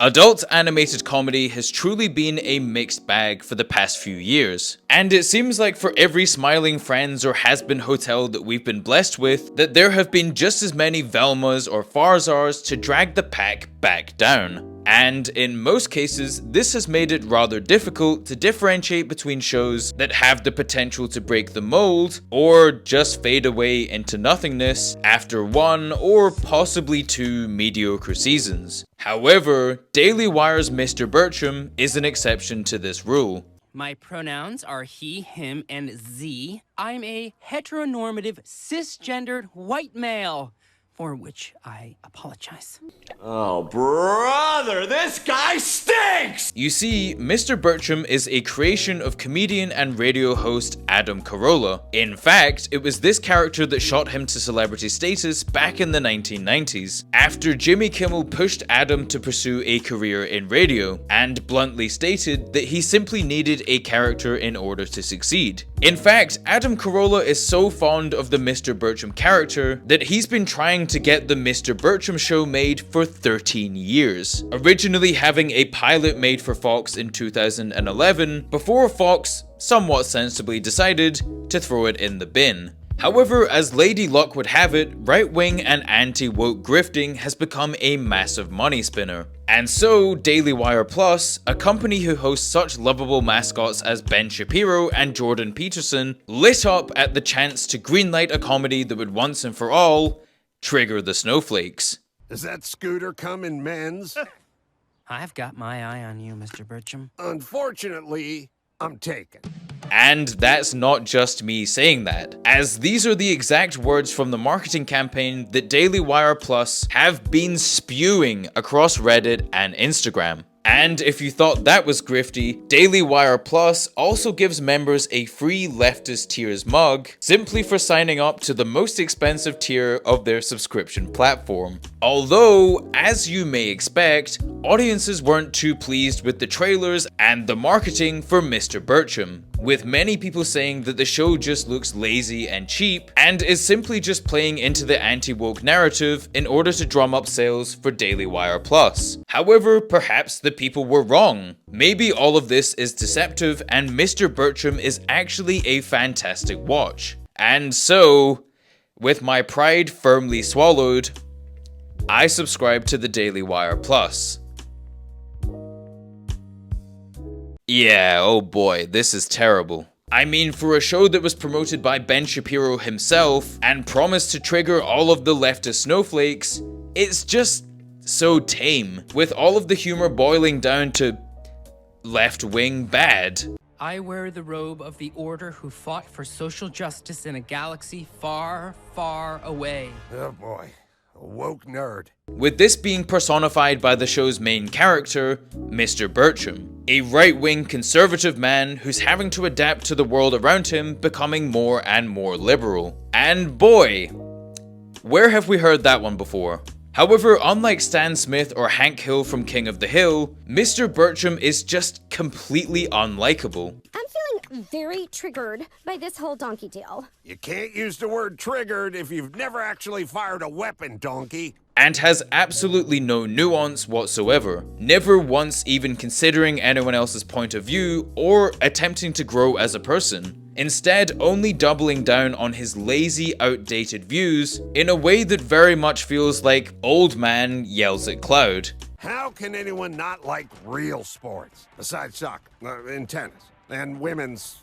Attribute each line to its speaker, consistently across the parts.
Speaker 1: Adult animated comedy has truly been a mixed bag for the past few years, and it seems like for every Smiling Friends or Has-Been Hotel that we've been blessed with, that there have been just as many Velmas or Farzars to drag the pack back down. And in most cases, this has made it rather difficult to differentiate between shows that have the potential to break the mold, or just fade away into nothingness after one or possibly two mediocre seasons. However, Daily Wire's Mr. Birchum is an exception to this rule.
Speaker 2: My pronouns are he, him, and z. I'm a heteronormative, cisgendered white male, for which I apologize.
Speaker 3: Oh, brother, this guy stinks!
Speaker 1: You see, Mr. Birchum is a creation of comedian and radio host Adam Carolla. In fact, it was this character that shot him to celebrity status back in the 1990s, after Jimmy Kimmel pushed Adam to pursue a career in radio, and bluntly stated that he simply needed a character in order to succeed. In fact, Adam Carolla is so fond of the Mr. Birchum character that he's been trying to get the Mr. Birchum show made for 13 years, originally having a pilot made for Fox in 2011, before Fox somewhat sensibly decided to throw it in the bin. However, as Lady Luck would have it, right-wing and anti-woke grifting has become a massive money spinner. And so, Daily Wire Plus, a company who hosts such lovable mascots as Ben Shapiro and Jordan Peterson, lit up at the chance to greenlight a comedy that would once and for all trigger the snowflakes.
Speaker 4: Does that scooter come in men's?
Speaker 2: I've got my eye on you, Mr. Birchum.
Speaker 4: Unfortunately, I'm taken.
Speaker 1: And that's not just me saying that, as these are the exact words from the marketing campaign that Daily Wire Plus have been spewing across Reddit and Instagram. And if you thought that was grifty, Daily Wire Plus also gives members a free leftist tiers mug simply for signing up to the most expensive tier of their subscription platform. Although, as you may expect, audiences weren't too pleased with the trailers and the marketing for Mr. Birchum, with many people saying that the show just looks lazy and cheap and is simply just playing into the anti-woke narrative in order to drum up sales for Daily Wire Plus. However, perhaps the people were wrong. Maybe all of this is deceptive and Mr. Birchum is actually a fantastic watch. And so, with my pride firmly swallowed, I subscribe to the Daily Wire Plus. Yeah, oh boy, this is terrible. I mean, for a show that was promoted by Ben Shapiro himself and promised to trigger all of the leftist snowflakes, it's just so tame, with all of the humor boiling down to left-wing bad.
Speaker 2: I wear the robe of the order who fought for social justice in a galaxy far, far away.
Speaker 4: Oh boy, a woke nerd.
Speaker 1: With this being personified by the show's main character, Mr. Birchum, a right-wing conservative man who's having to adapt to the world around him becoming more and more liberal. And boy, where have we heard that one before? However, unlike Stan Smith or Hank Hill from King of the Hill, Mr. Birchum is just completely unlikable.
Speaker 5: I'm feeling very triggered by this whole donkey deal.
Speaker 4: You can't use the word triggered if you've never actually fired a weapon, donkey.
Speaker 1: And has absolutely no nuance whatsoever, never once even considering anyone else's point of view or attempting to grow as a person. Instead, only doubling down on his lazy, outdated views in a way that very much feels like old man yells at cloud.
Speaker 4: How can anyone not like real sports, besides soccer, and tennis, and women's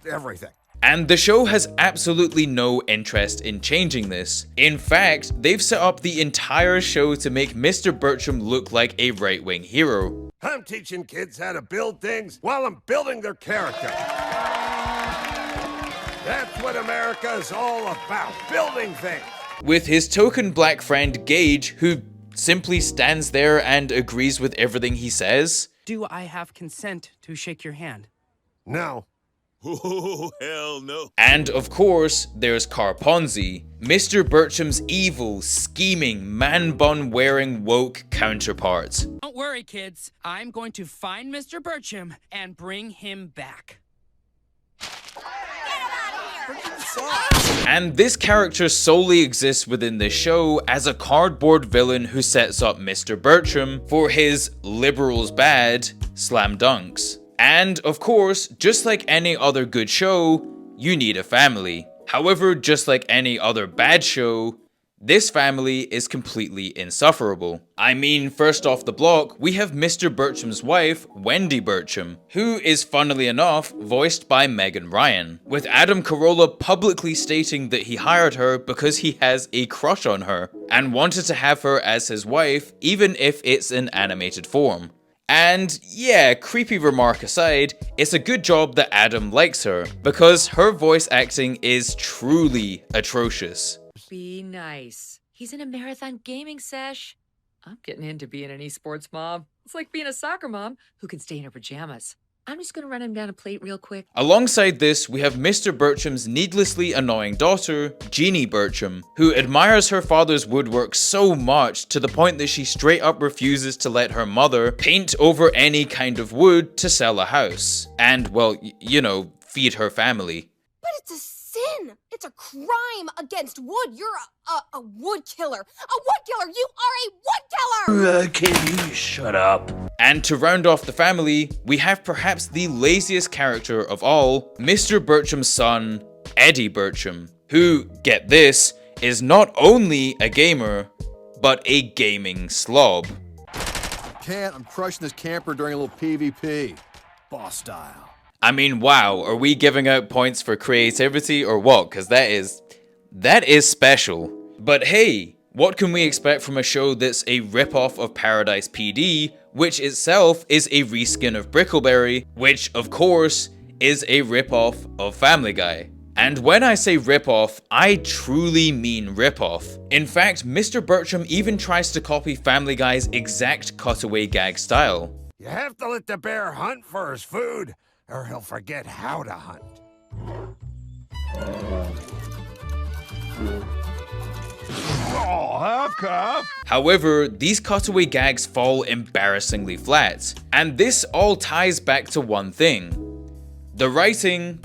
Speaker 4: everything?
Speaker 1: And the show has absolutely no interest in changing this. In fact, they've set up the entire show to make Mr. Birchum look like a right-wing hero.
Speaker 4: I'm teaching kids how to build things while I'm building their character. That's what America is all about, building things.
Speaker 1: With his token black friend Gage, who simply stands there and agrees with everything he says.
Speaker 2: Do I have consent to shake your hand?
Speaker 4: No.
Speaker 3: Oh, hell no.
Speaker 1: And of course, there's Carponzi, Mr. Birchum's evil, scheming, man-bun-wearing woke counterpart.
Speaker 2: Don't worry, kids. I'm going to find Mr. Birchum and bring him back.
Speaker 5: Get him out of here!
Speaker 1: And this character solely exists within this show as a cardboard villain who sets up Mr. Birchum for his liberals bad slam dunks. And of course, just like any other good show, you need a family. However, just like any other bad show, this family is completely insufferable. I mean, first off the block, we have Mr. Birchum's wife, Wendy Birchum, who is funnily enough voiced by Megan Ryan, with Adam Carolla publicly stating that he hired her because he has a crush on her and wanted to have her as his wife, even if it's in animated form. And yeah, creepy remark aside, it's a good job that Adam likes her, because her voice acting is truly atrocious.
Speaker 6: Be nice. He's in a marathon gaming sesh. I'm getting into being an esports mom. It's like being a soccer mom who can stay in her pajamas. I'm just gonna run him down a plate real quick.
Speaker 1: Alongside this, we have Mr. Birchum's needlessly annoying daughter, Jeannie Birchum, who admires her father's woodwork so much to the point that she straight up refuses to let her mother paint over any kind of wood to sell a house. And, well, you know, feed her family.
Speaker 5: But it's a sin. It's a crime against wood. You're a wood killer. A wood killer. You are a wood killer.
Speaker 3: Can you shut up?
Speaker 1: And to round off the family, we have perhaps the laziest character of all, Mr. Birchum's son, Eddie Birchum, who, get this, is not only a gamer, but a gaming slob.
Speaker 7: I'm crushing this camper during a little PvP. Boss style.
Speaker 1: I mean, wow, are we giving out points for creativity or what? Because that is special. But hey, what can we expect from a show that's a rip-off of Paradise PD, which itself is a reskin of Brickleberry, which, of course, is a rip-off of Family Guy. And when I say rip-off, I truly mean rip-off. In fact, Mr. Birchum even tries to copy Family Guy's exact cutaway gag style.
Speaker 4: You have to let the bear hunt for his food, or he'll forget how to hunt.
Speaker 3: Oh, half cup.
Speaker 1: However, these cutaway gags fall embarrassingly flat, and this all ties back to one thing. The writing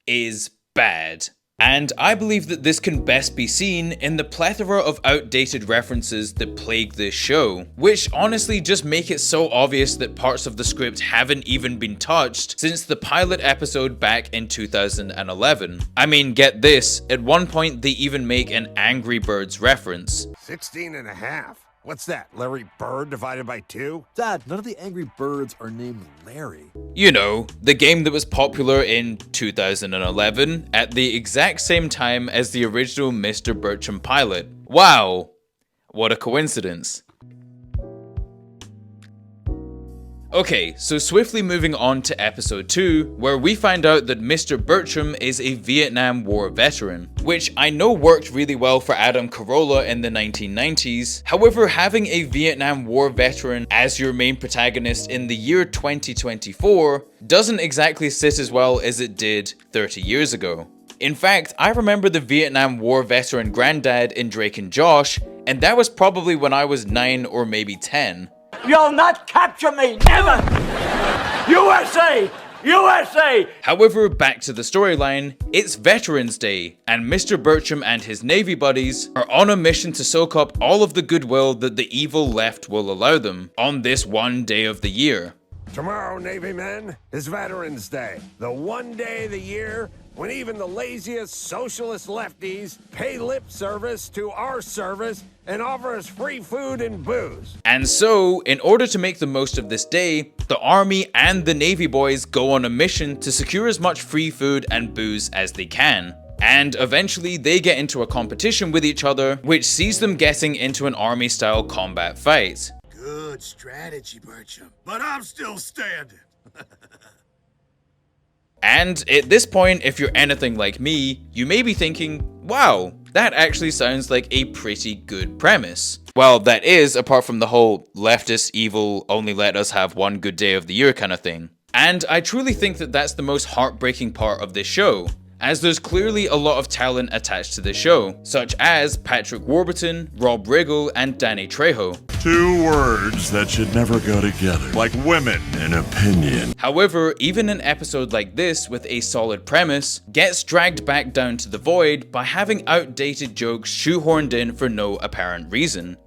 Speaker 1: is bad. And I believe that this can best be seen in the plethora of outdated references that plague this show, which honestly just make it so obvious that parts of the script haven't even been touched since the pilot episode back in 2011. I mean, get this, at one point they even make an Angry Birds reference.
Speaker 4: 16 and a half. What's that, Larry Bird divided by 2?
Speaker 7: Dad, none of the Angry Birds are named Larry.
Speaker 1: You know, the game that was popular in 2011 at the exact same time as the original Mr. Birchum pilot. Wow, what a coincidence. Okay, so swiftly moving on to episode 2, where we find out that Mr. Birchum is a Vietnam War veteran, which I know worked really well for Adam Carolla in the 1990s. However, having a Vietnam War veteran as your main protagonist in the year 2024 doesn't exactly sit as well as it did 30 years ago. In fact, I remember the Vietnam War veteran granddad in Drake and Josh, and that was probably when I was 9 or maybe 10.
Speaker 3: You'll not capture me, never! USA! USA!
Speaker 1: However, back to the storyline, it's Veterans Day, and Mr. Birchum and his Navy buddies are on a mission to soak up all of the goodwill that the evil left will allow them on this one day of the year.
Speaker 4: Tomorrow, Navy men, is Veterans Day. The one day of the year when even the laziest socialist lefties pay lip service to our service and offer us free food and booze.
Speaker 1: And so, in order to make the most of this day, the Army and the Navy boys go on a mission to secure as much free food and booze as they can. And eventually they get into a competition with each other, which sees them getting into an Army-style combat fight.
Speaker 3: Good strategy, Birchum. But I'm still standing.
Speaker 1: And at this point, if you're anything like me, you may be thinking, wow, that actually sounds like a pretty good premise. Well, that is, apart from the whole leftist evil, only let us have one good day of the year kind of thing. And I truly think that that's the most heartbreaking part of this show. as there's clearly a lot of talent attached to the show, such as Patrick Warburton, Rob Riggle, and Danny Trejo.
Speaker 3: Two words that should never go together, like women and opinion.
Speaker 1: However, even an episode like this with a solid premise gets dragged back down to the void by having outdated jokes shoehorned in for no apparent reason.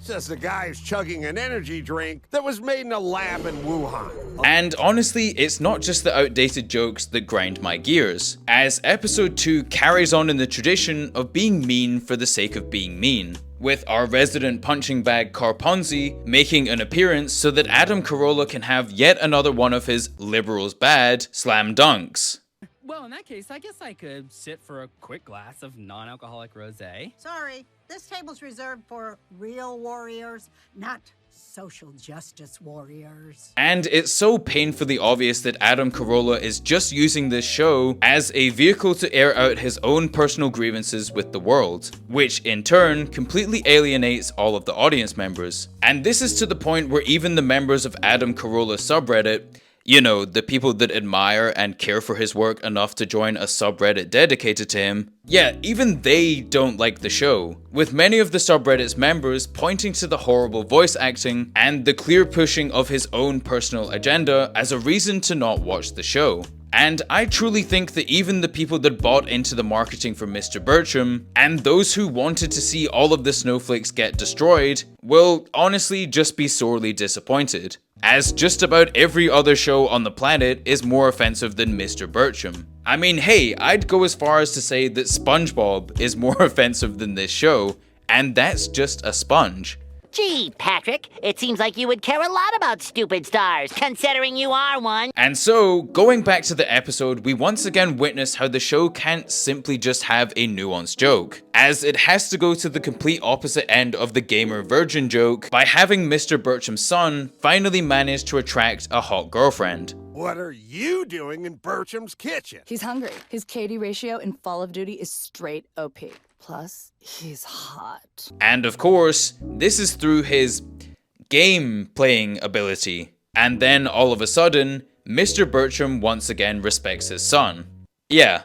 Speaker 4: Says the guy who's chugging an energy drink that was made in a lab in Wuhan.
Speaker 1: And honestly, it's not just the outdated jokes that grind my gears, as episode 2 carries on in the tradition of being mean for the sake of being mean, with our resident punching bag Carponzi making an appearance so that Adam Carolla can have yet another one of his liberals bad slam dunks.
Speaker 2: Well, in that case, I guess I could sit for a quick glass of non-alcoholic rosé.
Speaker 8: Sorry, this table's reserved for real warriors, not social justice warriors.
Speaker 1: And it's so painfully obvious that Adam Carolla is just using this show as a vehicle to air out his own personal grievances with the world, which in turn completely alienates all of the audience members. And this is to the point where even the members of Adam Carolla's subreddit, you know, the people that admire and care for his work enough to join a subreddit dedicated to him, yeah, even they don't like the show, with many of the subreddit's members pointing to the horrible voice acting and the clear pushing of his own personal agenda as a reason to not watch the show. And I truly think that even the people that bought into the marketing for Mr. Birchum, and those who wanted to see all of the snowflakes get destroyed, will honestly just be sorely disappointed, as just about every other show on the planet is more offensive than Mr. Birchum. I mean, hey, I'd go as far as to say that SpongeBob is more offensive than this show, and that's just a sponge.
Speaker 9: Gee, Patrick, it seems like you would care a lot about stupid stars, considering you are one.
Speaker 1: And so, going back to the episode, we once again witness how the show can't simply just have a nuanced joke, as it has to go to the complete opposite end of the gamer virgin joke by having Mr. Birchum's son finally manage to attract a hot girlfriend.
Speaker 4: What are you doing in Birchum's kitchen?
Speaker 10: He's hungry. His KD ratio in Fall of Duty is straight OP. Plus, he's hot.
Speaker 1: And of course, this is through his game playing ability. And then all of a sudden, Mr. Birchum once again respects his son. Yeah,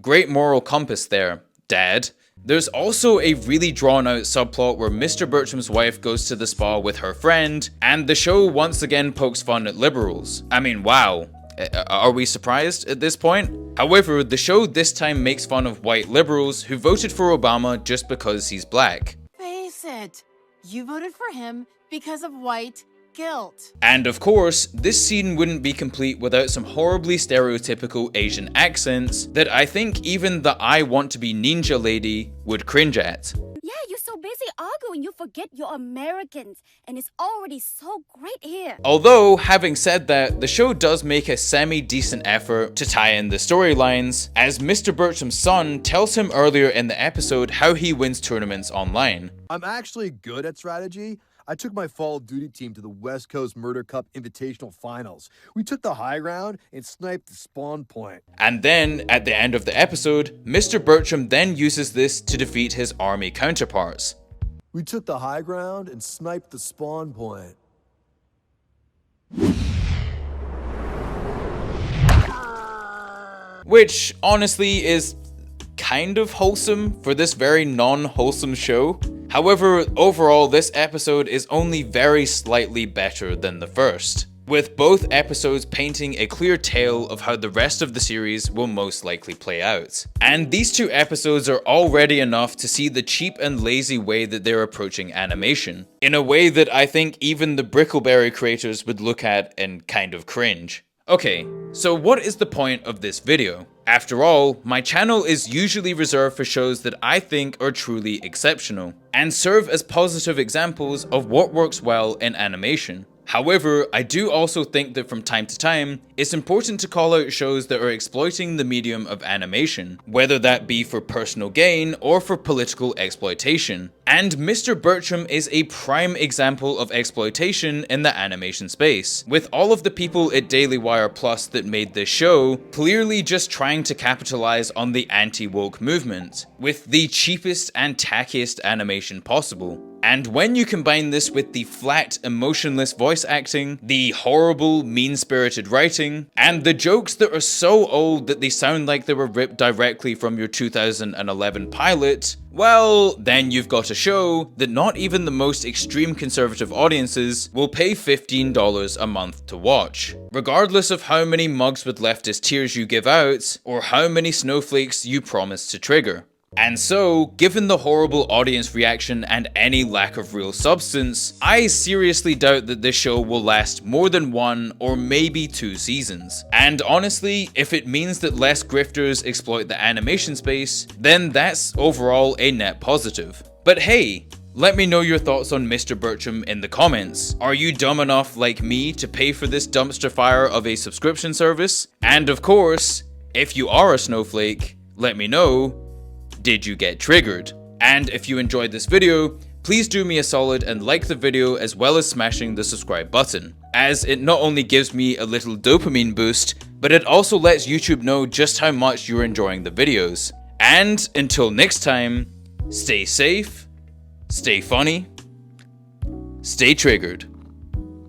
Speaker 1: great moral compass there, Dad. There's also a really drawn out subplot where Mr. Birchum's wife goes to the spa with her friend, and the show once again pokes fun at liberals. I mean, wow. Are we surprised at this point? However, the show this time makes fun of white liberals who voted for Obama just because he's black.
Speaker 11: Face it, you voted for him because of white guilt.
Speaker 1: And of course, this scene wouldn't be complete without some horribly stereotypical Asian accents that I think even the I want to be ninja lady would cringe at.
Speaker 12: Yeah, you're so busy arguing, you forget you're Americans, and it's already so great here.
Speaker 1: Although, having said that, the show does make a semi-decent effort to tie in the storylines, as Mr. Birchum's son tells him earlier in the episode how he wins tournaments online.
Speaker 7: I'm actually good at strategy. I took my Fall of Duty team to the West Coast Murder Cup Invitational Finals. We took the high ground and sniped the spawn point.
Speaker 1: And then, at the end of the episode, Mr. Birchum then uses this to defeat his army counterparts.
Speaker 7: We took the high ground and sniped the spawn point.
Speaker 1: Which, honestly, is kind of wholesome for this very non-wholesome show. However, overall, this episode is only very slightly better than the first, with both episodes painting a clear tale of how the rest of the series will most likely play out. And these two episodes are already enough to see the cheap and lazy way that they're approaching animation, in a way that I think even the Brickleberry creators would look at and kind of cringe. Okay, so what is the point of this video? After all, my channel is usually reserved for shows that I think are truly exceptional, and serve as positive examples of what works well in animation. However, I do also think that from time to time, it's important to call out shows that are exploiting the medium of animation, whether that be for personal gain or for political exploitation. And Mr. Birchum is a prime example of exploitation in the animation space, with all of the people at Daily Wire Plus that made this show clearly just trying to capitalize on the anti-woke movement, with the cheapest and tackiest animation possible. And when you combine this with the flat, emotionless voice acting, the horrible, mean-spirited writing, and the jokes that are so old that they sound like they were ripped directly from your 2011 pilot, well, then you've got a show that not even the most extreme conservative audiences will pay $15 a month to watch, regardless of how many mugs with leftist tears you give out, or how many snowflakes you promise to trigger. And so, given the horrible audience reaction and any lack of real substance, I seriously doubt that this show will last more than 1 or maybe 2 seasons. And honestly, if it means that less grifters exploit the animation space, then that's overall a net positive. But hey, let me know your thoughts on Mr. Birchum in the comments. Are you dumb enough like me to pay for this dumpster fire of a subscription service? And of course, if you are a snowflake, let me know. Did you get triggered? And if you enjoyed this video, please do me a solid and like the video as well as smashing the subscribe button, as it not only gives me a little dopamine boost, but it also lets YouTube know just how much you're enjoying the videos. And until next time, stay safe, stay funny, stay triggered.